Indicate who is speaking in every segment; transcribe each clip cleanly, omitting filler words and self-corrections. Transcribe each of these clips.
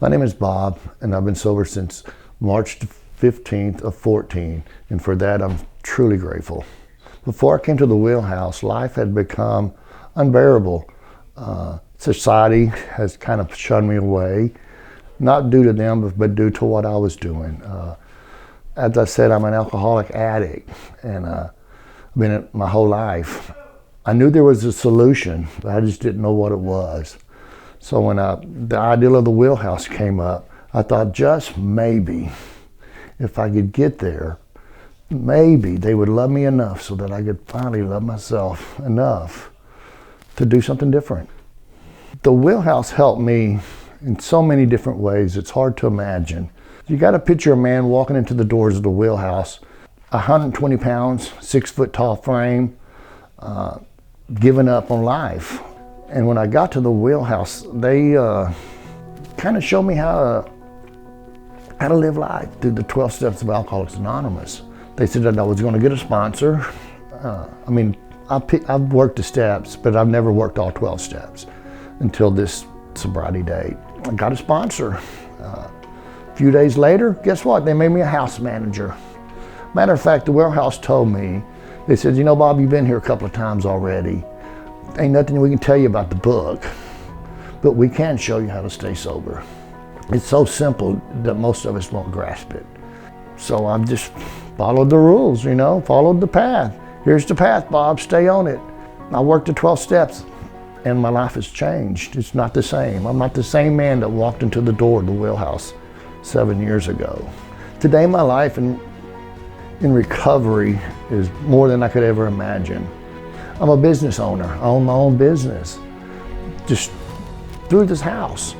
Speaker 1: My name is Bob, and I've been sober since March 15th of 14, and for that I'm truly grateful. Before I came to the Wheelhouse, life had become unbearable. Society has kind of shunned me away, not due to them, but due to what I was doing. As I said, I'm an alcoholic addict, and I've been it my whole life. I knew there was a solution, but I just didn't know what it was. So when the idea of the Wheelhouse came up, I thought just maybe, if I could get there, maybe they would love me enough so that I could finally love myself enough to do something different. The Wheelhouse helped me in so many different ways, it's hard to imagine. You got to picture a man walking into the doors of the Wheelhouse, 120 pounds, 6 foot tall frame, giving up on life. And when I got to the Wheelhouse, they kind of showed me how to live life through the 12 steps of Alcoholics Anonymous. They said that I was going to get a sponsor. I've worked the steps, but I've never worked all 12 steps until this sobriety date. I got a sponsor. A few days later, guess what? They made me a house manager. Matter of fact, the Wheelhouse told me, they said, you know, Bob, you've been here a couple of times already. Ain't nothing we can tell you about the book, but we can show you how to stay sober. It's so simple that most of us won't grasp it. So I've just followed the rules, followed the path. Here's the path, Bob, stay on it. I worked the 12 steps and my life has changed. It's not the same. I'm not the same man that walked into the door of the Wheelhouse 7 years ago. Today my life in recovery is more than I could ever imagine. I'm a business owner. I own my own business. Just through this house.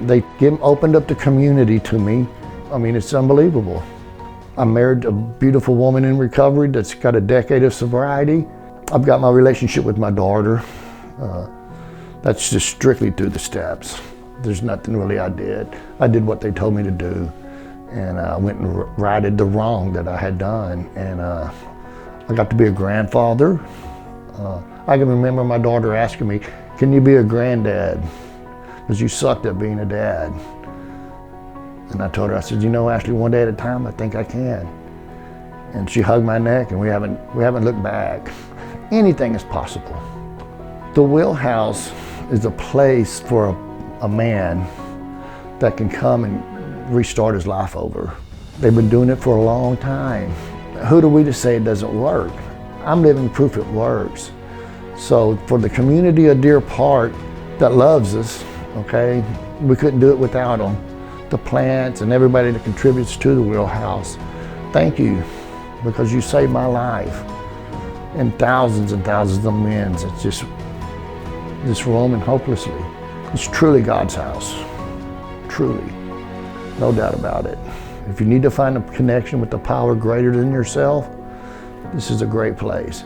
Speaker 1: They opened up the community to me. It's unbelievable. I'm married to a beautiful woman in recovery that's got a decade of sobriety. I've got my relationship with my daughter. That's just strictly through the steps. There's nothing really I did. I did what they told me to do, and I went and righted the wrong that I had done. And I got to be a grandfather. I can remember my daughter asking me, can you be a granddad? Because you sucked at being a dad. And I told her, I said, Ashley, one day at a time, I think I can. And she hugged my neck, and we haven't looked back. Anything is possible. The Wheelhouse is a place for a man that can come and restart his life over. They've been doing it for a long time. Who are we to say it doesn't work? I'm living proof it works. So for the community of Deer Park that loves us, okay, we couldn't do it without them. The plants and everybody that contributes to the Wheelhouse, thank you, because you saved my life. And thousands of men that's just roaming hopelessly. It's truly God's house, truly, no doubt about it. If you need to find a connection with the power greater than yourself, this is a great place.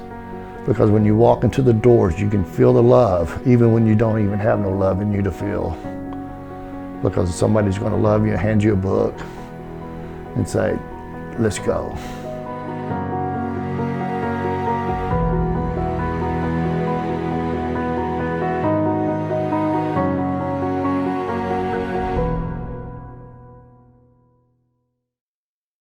Speaker 1: Because when you walk into the doors, you can feel the love, even when you don't even have no love in you to feel. Because somebody's going to love you, hand you a book, and say, let's go.